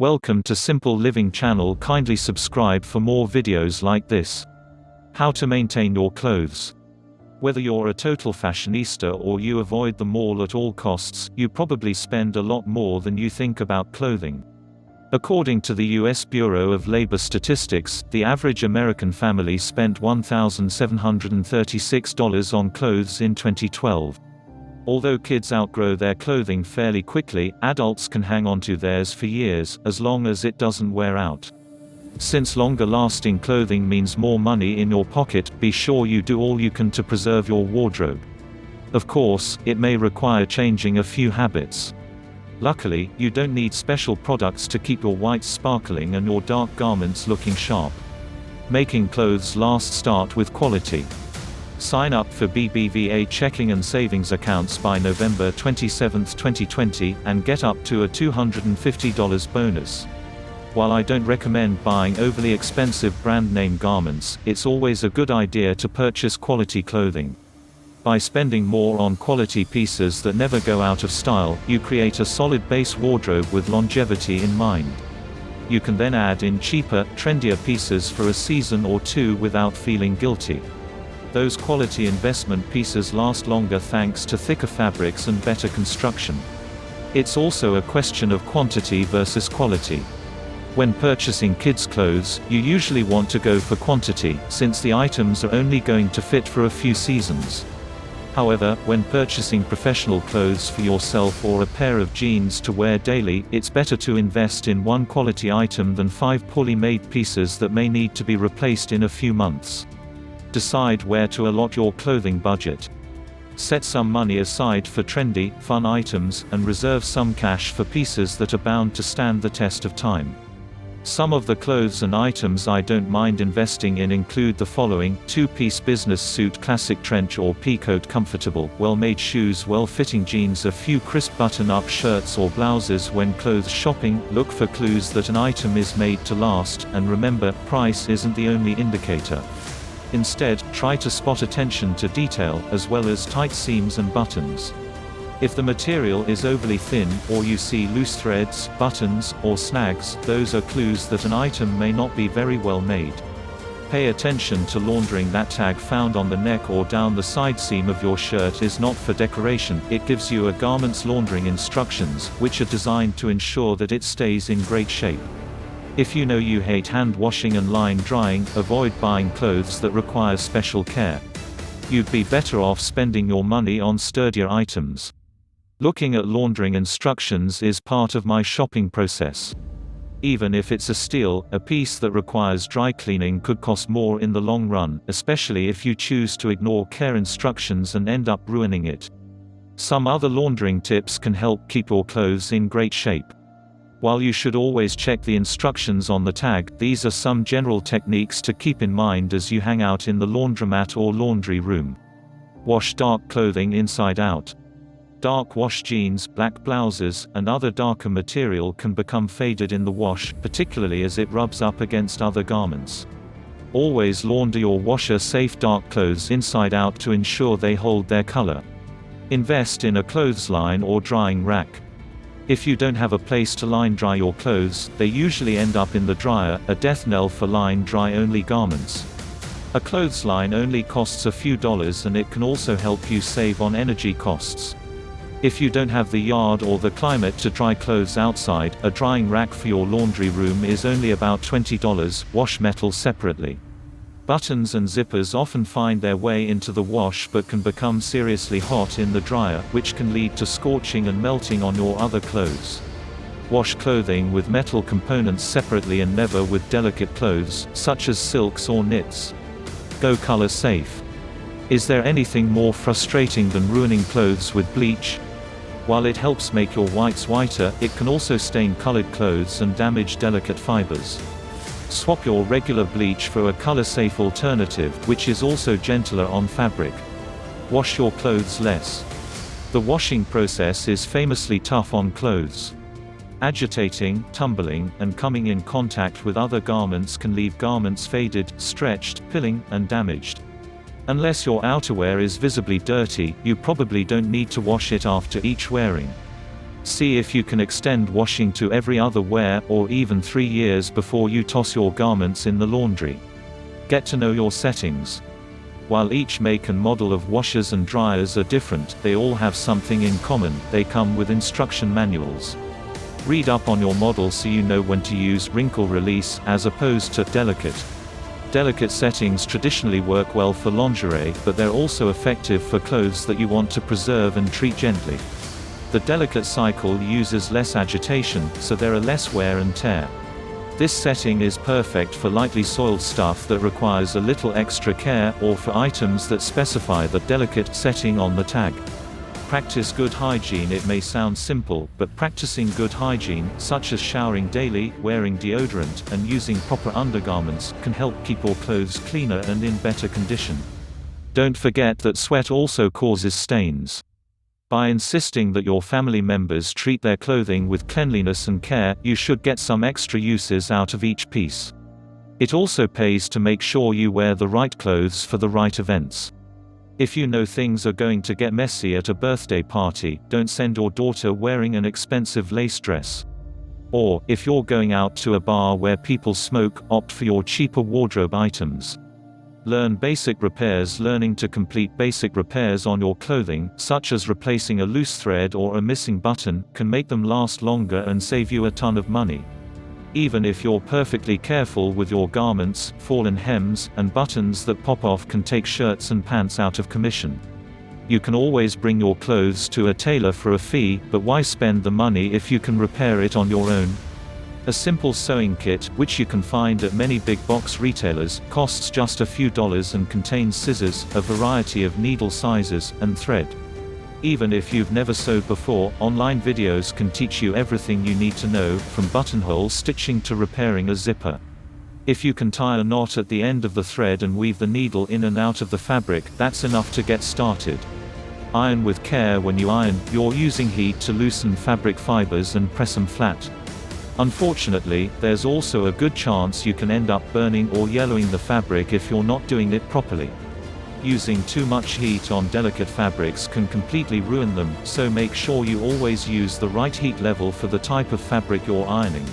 Welcome to Simple Living channel. Kindly subscribe for more videos like this. How to maintain your clothes. Whether you're a total fashionista or you avoid the mall at all costs, you probably spend a lot more than you think about clothing. According to the U.S. Bureau of Labor Statistics, the average American family spent $1,736 on clothes in 2012. Although kids outgrow their clothing fairly quickly, adults can hang onto theirs for years, as long as it doesn't wear out. Since longer-lasting clothing means more money in your pocket, be sure you do all you can to preserve your wardrobe. Of course, it may require changing a few habits. Luckily, you don't need special products to keep your whites sparkling and your dark garments looking sharp. Making clothes last. Start with quality. Sign up for BBVA checking and savings accounts by November 27, 2020, and get up to a $250 bonus. While I don't recommend buying overly expensive brand name garments, it's always a good idea to purchase quality clothing. By spending more on quality pieces that never go out of style, you create a solid base wardrobe with longevity in mind. You can then add in cheaper, trendier pieces for a season or two without feeling guilty. Those quality investment pieces last longer thanks to thicker fabrics and better construction. It's also a question of quantity versus quality. When purchasing kids' clothes, you usually want to go for quantity, since the items are only going to fit for a few seasons. However, when purchasing professional clothes for yourself or a pair of jeans to wear daily, it's better to invest in one quality item than 5 poorly made pieces that may need to be replaced in a few months. Decide where to allot your clothing budget. Set some money aside for trendy, fun items, and reserve some cash for pieces that are bound to stand the test of time. Some of the clothes and items I don't mind investing in include the following: 2-piece business suit, classic trench or peacoat, comfortable, well-made shoes, well-fitting jeans, a few crisp button-up shirts or blouses. When clothes shopping, look for clues that an item is made to last, and remember, price isn't the only indicator. Instead, try to spot attention to detail, as well as tight seams and buttons. If the material is overly thin, or you see loose threads, buttons, or snags, those are clues that an item may not be very well made. Pay attention to laundering. That tag found on the neck or down the side seam of your shirt is not for decoration, it gives you a garment's laundering instructions, which are designed to ensure that it stays in great shape. If you know you hate hand washing and line drying, avoid buying clothes that require special care. You'd be better off spending your money on sturdier items. Looking at laundering instructions is part of my shopping process. Even if it's a steal, a piece that requires dry cleaning could cost more in the long run, especially if you choose to ignore care instructions and end up ruining it. Some other laundering tips can help keep your clothes in great shape. While you should always check the instructions on the tag, these are some general techniques to keep in mind as you hang out in the laundromat or laundry room. Wash dark clothing inside out. Dark wash jeans, black blouses, and other darker material can become faded in the wash, particularly as it rubs up against other garments. Always launder your washer-safe dark clothes inside out to ensure they hold their color. Invest in a clothesline or drying rack. If you don't have a place to line dry your clothes, they usually end up in the dryer, a death knell for line dry only garments. A clothesline only costs a few dollars, and it can also help you save on energy costs. If you don't have the yard or the climate to dry clothes outside, a drying rack for your laundry room is only about $20. Wash metal separately. Buttons and zippers often find their way into the wash but can become seriously hot in the dryer, which can lead to scorching and melting on your other clothes. Wash clothing with metal components separately and never with delicate clothes, such as silks or knits. Go color safe. Is there anything more frustrating than ruining clothes with bleach? While it helps make your whites whiter, it can also stain colored clothes and damage delicate fibers. Swap your regular bleach for a color-safe alternative, which is also gentler on fabric. Wash your clothes less. The washing process is famously tough on clothes. Agitating, tumbling, and coming in contact with other garments can leave garments faded, stretched, pilling, and damaged. Unless your outerwear is visibly dirty, you probably don't need to wash it after each wearing. See if you can extend washing to every other wear or even 3 years before you toss your garments in the laundry. Get to know your settings. While each make and model of washers and dryers are different, they all have something in common: they come with instruction manuals. Read up on your model so you know when to use wrinkle release as opposed to delicate. Delicate settings traditionally work well for lingerie, but they're also effective for clothes that you want to preserve and treat gently. The delicate cycle uses less agitation, so there are less wear and tear. This setting is perfect for lightly soiled stuff that requires a little extra care, or for items that specify the delicate setting on the tag. Practice good hygiene. It may sound simple, but practicing good hygiene, such as showering daily, wearing deodorant, and using proper undergarments, can help keep your clothes cleaner and in better condition. Don't forget that sweat also causes stains. By insisting that your family members treat their clothing with cleanliness and care, you should get some extra uses out of each piece. It also pays to make sure you wear the right clothes for the right events. If you know things are going to get messy at a birthday party, don't send your daughter wearing an expensive lace dress. Or, if you're going out to a bar where people smoke, opt for your cheaper wardrobe items. Learn basic repairs. Learning to complete basic repairs on your clothing, such as replacing a loose thread or a missing button, can make them last longer and save you a ton of money. Even if you're perfectly careful with your garments, fallen hems, and buttons that pop off can take shirts and pants out of commission. You can always bring your clothes to a tailor for a fee, but why spend the money if you can repair it on your own? A simple sewing kit, which you can find at many big box retailers, costs just a few dollars and contains scissors, a variety of needle sizes, and thread. Even if you've never sewed before, online videos can teach you everything you need to know, from buttonhole stitching to repairing a zipper. If you can tie a knot at the end of the thread and weave the needle in and out of the fabric, that's enough to get started. Iron with care. When you iron, you're using heat to loosen fabric fibers and press them flat. Unfortunately, there's also a good chance you can end up burning or yellowing the fabric if you're not doing it properly. Using too much heat on delicate fabrics can completely ruin them, so make sure you always use the right heat level for the type of fabric you're ironing.